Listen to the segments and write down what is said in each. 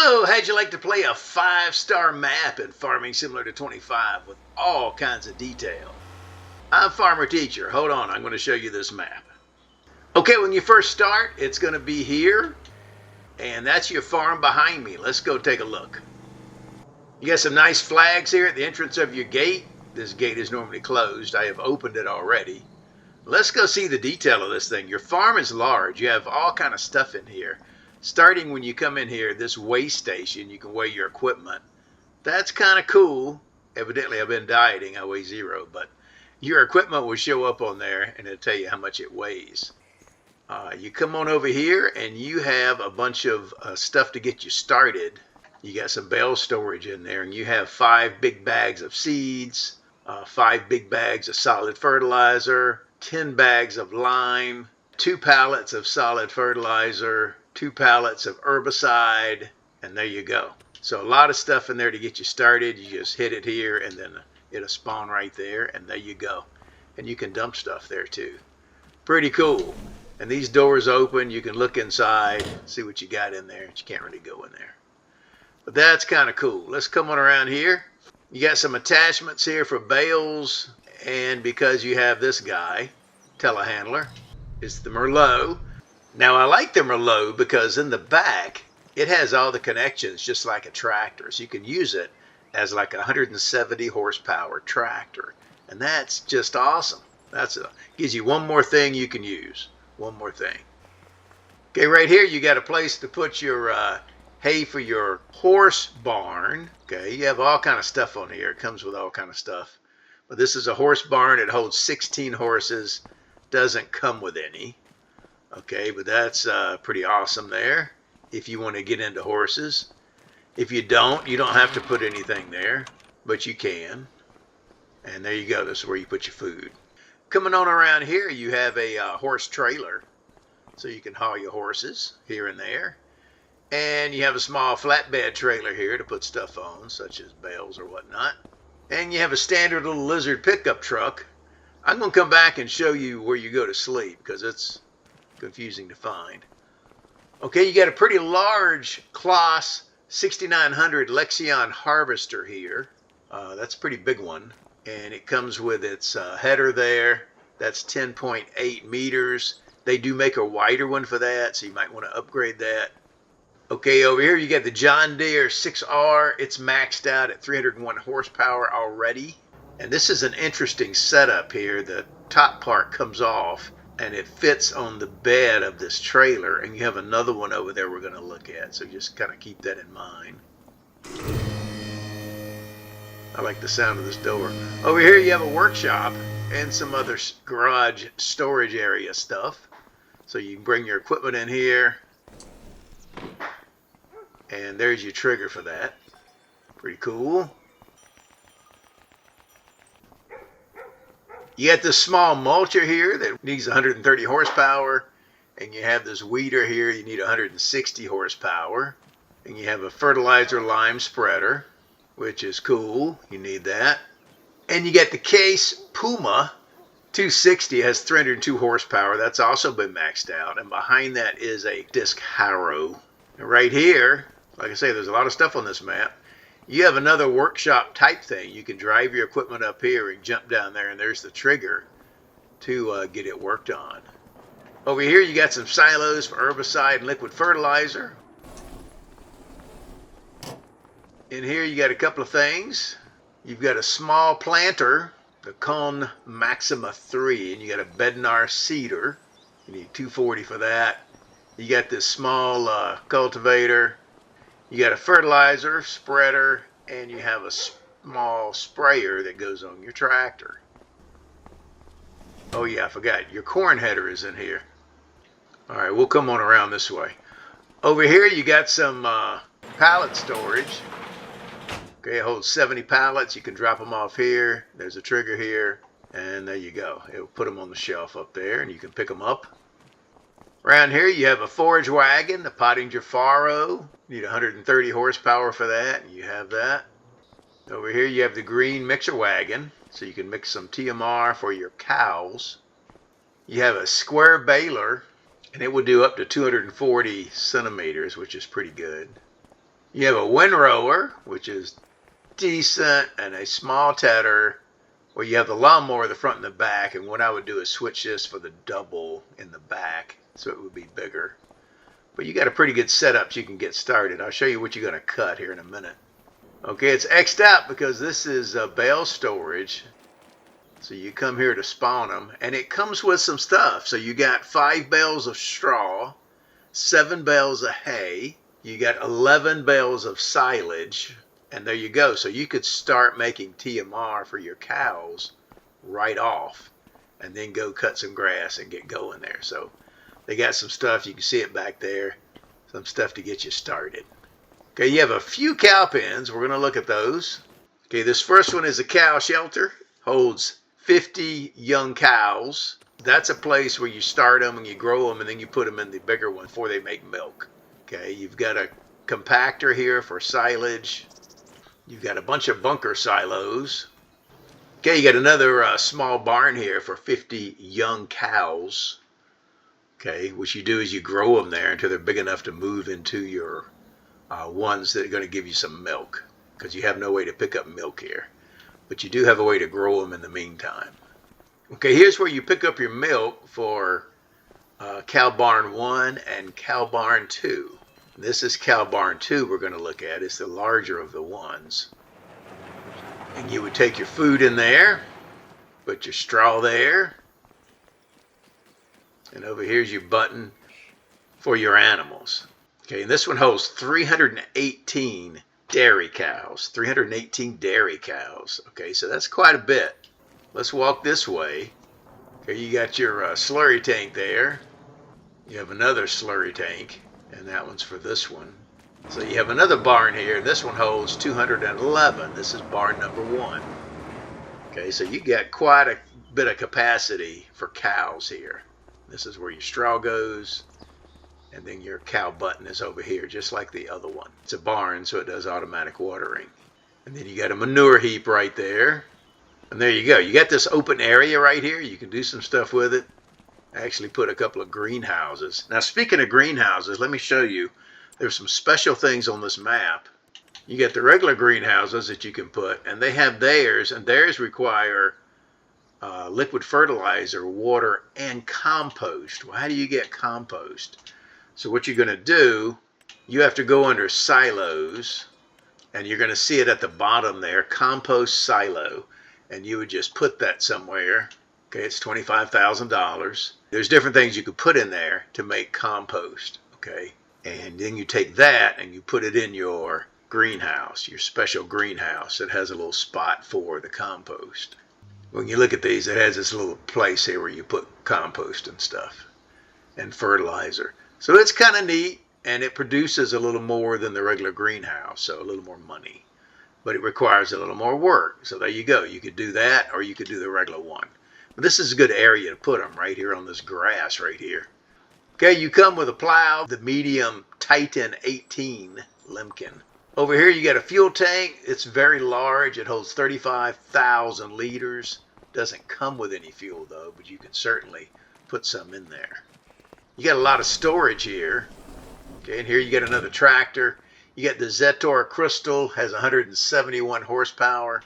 So, how'd you like to play a 5-star map in Farming Simulator 25 with all kinds of detail? I'm Farmer Teacher. Hold on, I'm going to show you this map. Okay, when you first start, it's going to be here, and that's your farm behind me. Let's go take a look. You got some nice flags here at the entrance of your gate. This gate is normally closed. I have opened it already. Let's go see the detail of this thing. Your farm is large. You have all kind of stuff in here. Starting when you come in here, this weigh station, you can weigh your equipment. That's kind of cool. Evidently, I've been dieting. I weigh 0, but your equipment will show up on there, and it'll tell you how much it weighs. You come on over here, and you have a bunch of stuff to get you started. You got some bale storage in there, and you have 5 big bags of seeds, 5 big bags of solid fertilizer, 10 bags of lime, 2 pallets of solid fertilizer, 2 pallets of herbicide, and there you go. So a lot of stuff in there to get you started. You just hit it here, and then it'll spawn right there, and there you go. And you can dump stuff there too. Pretty cool. And these doors open. You can look inside, see what you got in there. But you can't really go in there. But that's kind of cool. Let's come on around here. You got some attachments here for bales, and because you have this guy, telehandler, it's the Merlot. Now I like the Merlot because in the back it has all the connections just like a tractor, so you can use it as like a 170 horsepower tractor, and that's just awesome. Gives you one more thing you can use. One more thing. Okay, right here you got a place to put your hay for your horse barn. Okay, you have all kind of stuff on here. It comes with all kind of stuff. But this is a horse barn. It holds 16 horses. Doesn't come with any. Okay, but that's pretty awesome there if you want to get into horses. If you don't have to put anything there, but you can. And there you go. This is where you put your food. Coming on around here, you have a horse trailer, so you can haul your horses here and there. And you have a small flatbed trailer here to put stuff on, such as bales or whatnot. And you have a standard little Lizard pickup truck. I'm going to come back and show you where you go to sleep because it's confusing to find. Okay, you got a pretty large Claas 6900 Lexion harvester here. That's a pretty big one. And it comes with its header there. That's 10.8 meters. They do make a wider one for that, so you might want to upgrade that. Okay, over here you got the John Deere 6R. It's maxed out at 301 horsepower already. And this is an interesting setup here. The top part comes off and it fits on the bed of this trailer. And you have another one over there we're going to look at. So just kind of keep that in mind. I like the sound of this door. Over here you have a workshop and some other garage storage area stuff. So you can bring your equipment in here. And there's your trigger for that. Pretty cool. You got this small mulcher here that needs 130 horsepower. And you have this weeder here, you need 160 horsepower. And you have a fertilizer lime spreader, which is cool. You need that. And you got the Case Puma 260, has 302 horsepower. That's also been maxed out. And behind that is a disc harrow. And right here, like I say, there's a lot of stuff on this map. You have another workshop type thing. You can drive your equipment up here and jump down there, and there's the trigger to get it worked on. Over here you got some silos for herbicide and liquid fertilizer. In here you got a couple of things. You've got a small planter, the Con Maxima 3, and you got a Bednar seeder. You need 240 for that. You got this small cultivator. You got a fertilizer spreader, and you have a small sprayer that goes on your tractor. Oh yeah, I forgot. Your corn header is in here. All right, we'll come on around this way. Over here you got some pallet storage. Okay, it holds 70 pallets. You can drop them off here. There's a trigger here, and there you go. It'll put them on the shelf up there, and you can pick them up. Around here you have a forage wagon, the Pottinger Faro. You need 130 horsepower for that, and you have that. Over here you have the green mixer wagon, so you can mix some TMR for your cows. You have a square baler, and it will do up to 240 centimeters, which is pretty good. You have a windrower, which is decent, and a small tedder, where you have the lawnmower in the front and the back. And what I would do is switch this for the double in the back, so it would be bigger. But you got a pretty good setup so you can get started. I'll show you what you're going to cut here in a minute. Okay, it's X'd out because this is bale storage. So you come here to spawn them, and it comes with some stuff. So you got 5 bales of straw, 7 bales of hay, you got 11 bales of silage, and there you go. So you could start making TMR for your cows right off, and then go cut some grass and get going there. So they got some stuff, you can see it back there, some stuff to get you started. Okay, you have a few cow pens. We're going to look at those. Okay, this first one is a cow shelter, holds 50 young cows. That's a place where you start them and you grow them, and then you put them in the bigger one before they make milk. Okay, you've got a compactor here for silage. You've got a bunch of bunker silos. Okay, you got another small barn here for 50 young cows. Okay, what you do is you grow them there until they're big enough to move into your ones that are going to give you some milk, because you have no way to pick up milk here. But you do have a way to grow them in the meantime. Okay, here's where you pick up your milk for cow barn 1 and cow barn 2. This is cow barn 2 we're going to look at. It's the larger of the ones. And you would take your food in there, put your straw there, and over here's your button for your animals. Okay, and this one holds 318 dairy cows. 318 dairy cows. Okay, so that's quite a bit. Let's walk this way. Okay, you got your slurry tank there. You have another slurry tank, and that one's for this one. So you have another barn here. This one holds 211. This is barn number 1. Okay, so you got quite a bit of capacity for cows here. This is where your straw goes. And then your cow button is over here, just like the other one. It's a barn, so it does automatic watering. And then you got a manure heap right there. And there you go. You got this open area right here. You can do some stuff with it. I actually put a couple of greenhouses. Now, speaking of greenhouses, let me show you. There's some special things on this map. You get the regular greenhouses that you can put, and they have theirs, and theirs require liquid fertilizer, water, and compost. Well, how do you get compost? So what you're going to do, you have to go under silos, and you're going to see it at the bottom there, compost silo, and you would just put that somewhere. Okay, it's $25,000. There's different things you could put in there to make compost, okay? And then you take that and you put it in your greenhouse, your special greenhouse. It has a little spot for the compost. When you look at these, it has this little place here where you put compost and stuff and fertilizer. So it's kind of neat, and it produces a little more than the regular greenhouse, so a little more money. But it requires a little more work. So there you go. You could do that, or you could do the regular one. But this is a good area to put them, right here on this grass right here. Okay, you come with a plow, the medium Titan 18 Lemken. Over here you got a fuel tank. It's very large. It holds 35,000 liters. Doesn't come with any fuel though, but you can certainly put some in there. You got a lot of storage here. Okay, and here you get another tractor. You get the Zetor Crystal, has 171 horsepower.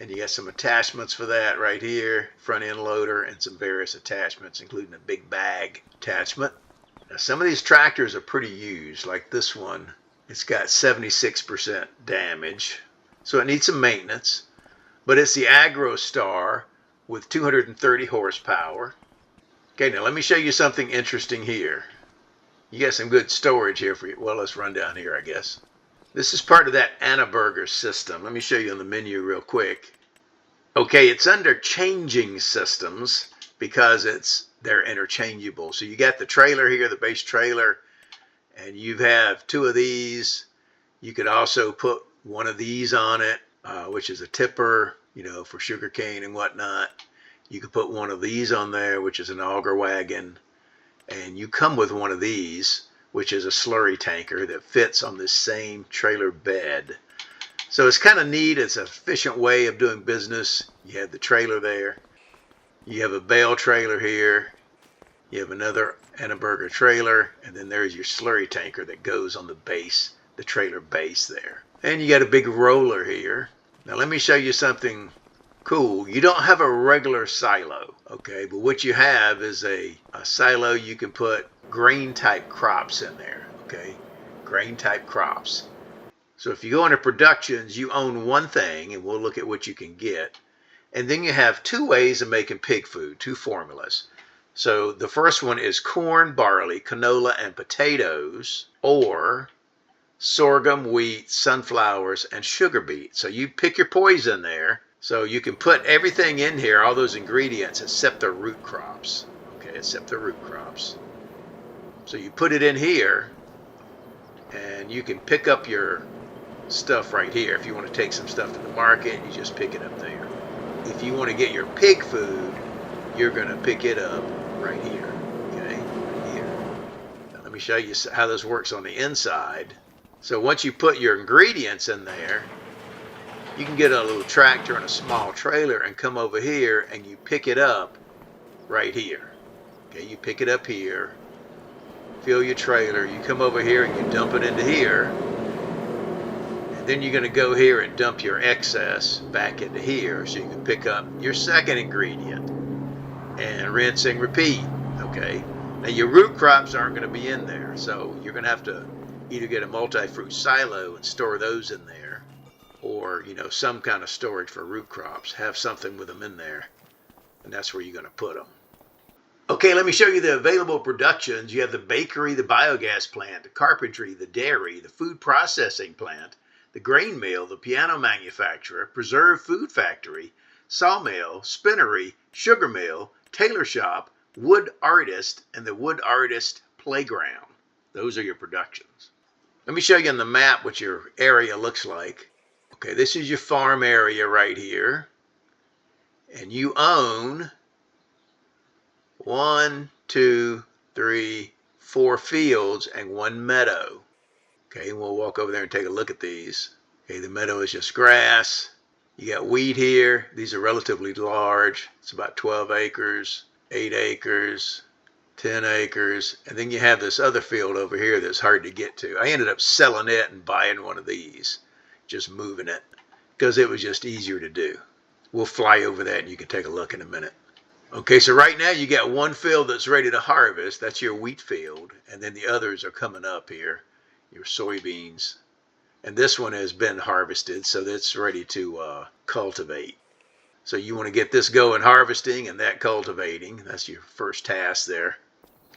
And you got some attachments for that right here. Front end loader and some various attachments, including a big bag attachment. Now, some of these tractors are pretty used, like this one. It's got 76% damage, so it needs some maintenance. But it's the AgroStar with 230 horsepower. Okay, now let me show you something interesting here. You got some good storage here for you. Well, let's run down here, I guess. This is part of that Annaberger system. Let me show you on the menu real quick. Okay, it's under changing systems because they're interchangeable. So you got the trailer here, the base trailer, and you have 2 of these. You could also put one of these on it, which is a tipper, you know, for sugarcane and whatnot. You could put one of these on there, which is an auger wagon. And you come with one of these, which is a slurry tanker that fits on this same trailer bed. So it's kind of neat. It's an efficient way of doing business. You have the trailer there. You have a bale trailer here. You have another Annaberger trailer. And then there's your slurry tanker that goes on the base the trailer base there. And you got a big roller here. Now let me show you something cool. You don't have a regular silo, okay? But what you have is a silo you can put grain type crops in there, okay? Grain type crops. So if you go into productions, you own one thing, and we'll look at what you can get. And then you have two ways of making pig food, two formulas. So the first one is corn, barley, canola, and potatoes, or sorghum, wheat, sunflowers, and sugar beet. So you pick your poison there. So you can put everything in here, all those ingredients, except the root crops. Okay, except the root crops. So you put it in here, and you can pick up your stuff right here. If you want to take some stuff to the market, you just pick it up there. If you want to get your pig food, you're going to pick it up right here. Okay, right here. Now let me show you how this works on the inside. So once you put your ingredients in there, you can get a little tractor and a small trailer and come over here and you pick it up right here. Okay, you pick it up here, fill your trailer, you come over here and you dump it into here. And then you're going to go here and dump your excess back into here so you can pick up your second ingredient and rinse and repeat. Okay, now your root crops aren't going to be in there, so you're going to have to either get a multi-fruit silo and store those in there, or some kind of storage for root crops. Have something with them in there, and that's where you're going to put them. Okay, let me show you the available productions. You have the bakery, the biogas plant, the carpentry, the dairy, the food processing plant, the grain mill, the piano manufacturer, preserved food factory, sawmill, spinnery, sugar mill, tailor shop, wood artist, and the wood artist playground. Those are your productions. Let me show you on the map what your area looks like. Okay, this is your farm area right here. And you own 1, 2, 3, 4 fields and 1 meadow. Okay, we'll walk over there and take a look at these. Okay, the meadow is just grass. You got wheat here. These are relatively large. It's about 12 acres, 8 acres, 10 acres. And then you have this other field over here that's hard to get to. I ended up selling it and buying one of these, just moving it, because it was just easier to do. We'll fly over that and you can take a look in a minute. Okay, so right now you got one field that's ready to harvest. That's your wheat field. And then the others are coming up here, your soybeans. And this one has been harvested, so that's ready to cultivate. So you want to get this going harvesting and that cultivating. That's your first task there.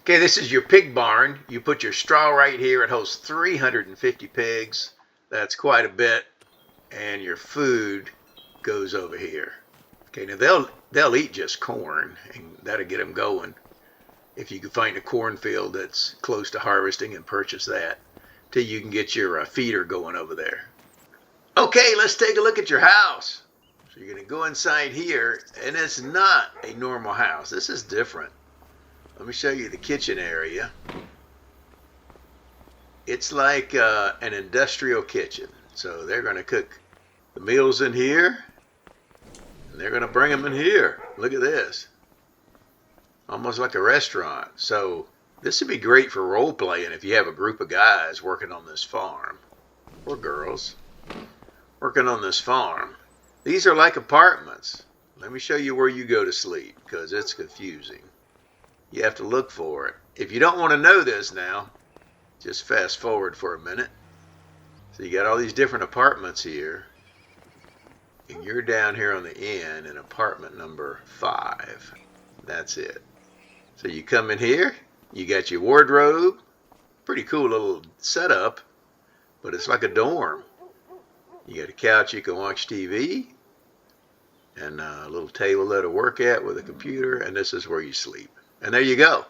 Okay, this is your pig barn. You put your straw right here. It holds 350 pigs. That's quite a bit. And your food goes over here. Okay, now they'll eat just corn, and that'll get them going. If you can find a cornfield that's close to harvesting and purchase that, till you can get your feeder going over there. Okay, let's take a look at your house. So you're going to go inside here, and it's not a normal house. This is different. Let me show you the kitchen area. It's like an industrial kitchen. So they're going to cook the meals in here, and they're going to bring them in here. Look at this. Almost like a restaurant. So this would be great for role playing if you have a group of guys working on this farm, or girls working on this farm. These are like apartments. Let me show you where you go to sleep, because it's confusing. You have to look for it. If you don't want to know this now, just fast forward for a minute. So you got all these different apartments here, and you're down here on the end in apartment number 5. That's it. So you come in here, you got your wardrobe, pretty cool little setup, but it's like a dorm. You got a couch you can watch TV, and a little table there to work at with a computer, and this is where you sleep. And there you go.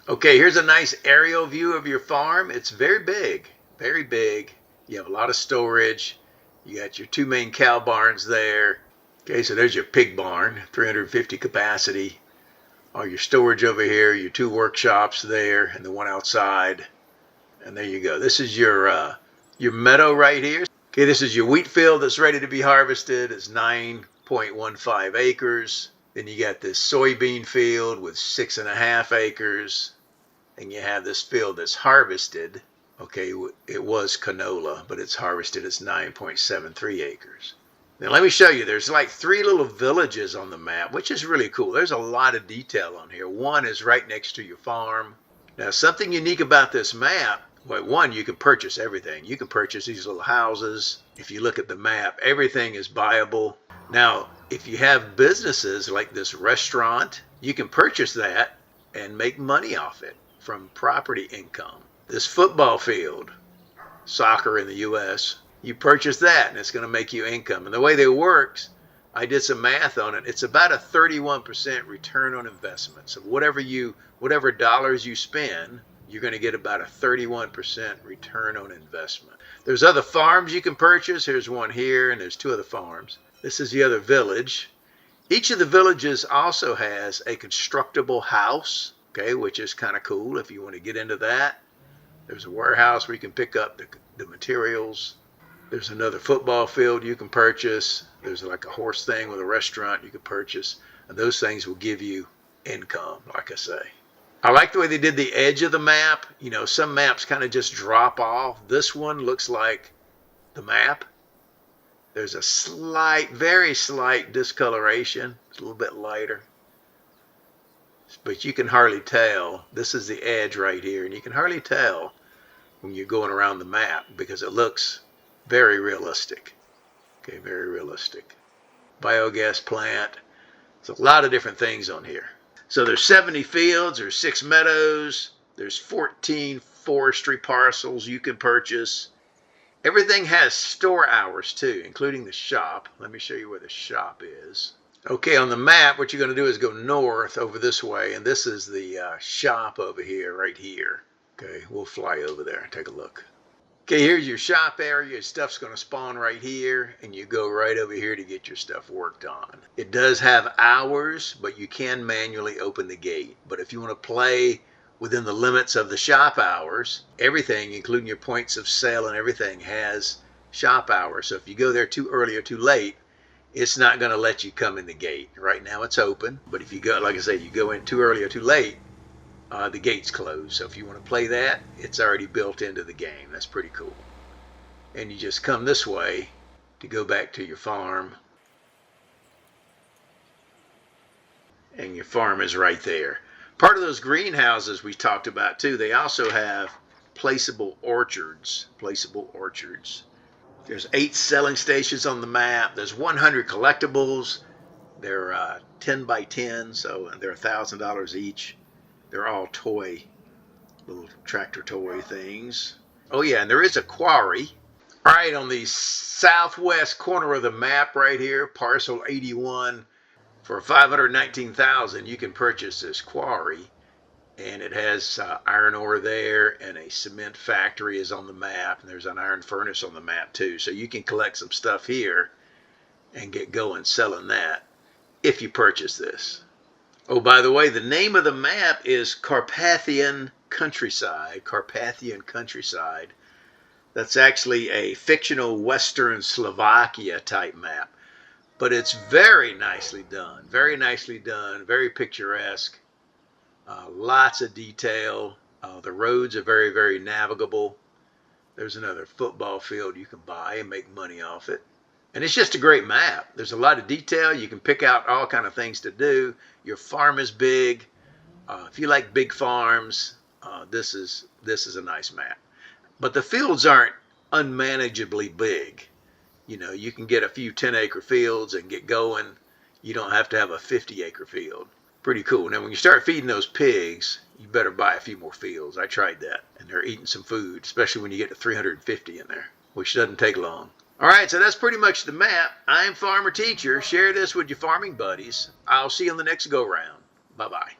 Okay, here's a nice aerial view of your farm. It's very big, very big. You have a lot of storage. You got your 2 main cow barns there. Okay, so there's your pig barn, 350 capacity. All your storage over here, your 2 workshops there, and the one outside. And there you go. This is your meadow right here. Okay, this is your wheat field that's ready to be harvested. It's 9.15 acres. Then you got this soybean field with 6.5 acres. And you have this field that's harvested. Okay, it was canola, but it's harvested. It's 9.73 acres. Now let me show you. There's like 3 little villages on the map, which is really cool. There's a lot of detail on here. One is right next to your farm. Now something unique about this map, well, one, you can purchase everything. You can purchase these little houses. If you look at the map, everything is buyable. Now, if you have businesses like this restaurant, you can purchase that and make money off it from property income. This football field, soccer in the U.S., you purchase that and it's going to make you income. And the way that it works, I did some math on it. It's about a 31% return on investment. So whatever dollars you spend, you're going to get about a 31% return on investment. There's other farms you can purchase. Here's one here, and there's 2 other farms. This is the other village. Each of the villages also has a constructible house, okay, which is kind of cool if you want to get into that. There's a warehouse where you can pick up the materials. There's another football field you can purchase. There's like a horse thing with a restaurant you can purchase. And those things will give you income, like I say. I like the way they did the edge of the map. You know, some maps kind of just drop off. This one looks like the map. There's a slight, very slight discoloration. It's a little bit lighter. But you can hardly tell. This is the edge right here. And you can hardly tell when you're going around the map because it looks very realistic. Okay, very realistic. Biogas plant. There's a lot of different things on here. So there's 70 fields, there's 6 meadows, there's 14 forestry parcels you can purchase. Everything has store hours too, including the shop. Let me show you where the shop is. Okay, on the map, what you're going to do is go north over this way, and this is the shop over here, right here. Okay, we'll fly over there and take a look. Okay, here's your shop area. Stuff's going to spawn right here, and you go right over here to get your stuff worked on. It does have hours, but you can manually open the gate. But if you want to play within the limits of the shop hours, everything, including your points of sale and everything, has shop hours. So if you go there too early or too late, it's not going to let you come in the gate. Right now it's open, but if you go, like I say, you go in too early or too late, the gate's closed. So if you want to play that, it's already built into the game. That's pretty cool. And you just come this way to go back to your farm. And your farm is right there. Part of those greenhouses we talked about too, they also have placeable orchards. Placeable orchards. There's 8 selling stations on the map. There's 100 collectibles. They're 10 by 10, so they're $1,000 each. They're all toy, little tractor toy things. Oh yeah, and there is a quarry. All right, on the southwest corner of the map right here, parcel 81, for $519,000, you can purchase this quarry. And it has iron ore there, and a cement factory is on the map, and there's an iron furnace on the map too. So you can collect some stuff here and get going selling that if you purchase this. Oh, by the way, the name of the map is Carpathian Countryside. Carpathian Countryside. That's actually a fictional Western Slovakia type map. But it's very nicely done. Very nicely done. Very picturesque. Lots of detail. The roads are very, very navigable. There's another football field you can buy and make money off it. And it's just a great map. There's a lot of detail. You can pick out all kind of things to do. Your farm is big. If you like big farms, this is a nice map. But the fields aren't unmanageably big. You know, you can get a few 10-acre fields and get going. You don't have to have a 50-acre field. Pretty cool. Now, when you start feeding those pigs, you better buy a few more fields. I tried that, and they're eating some food, especially when you get to 350 in there, which doesn't take long. All right, so that's pretty much the map. I'm Farmer Teacher. Share this with your farming buddies. I'll see you on the next go-round. Bye-bye.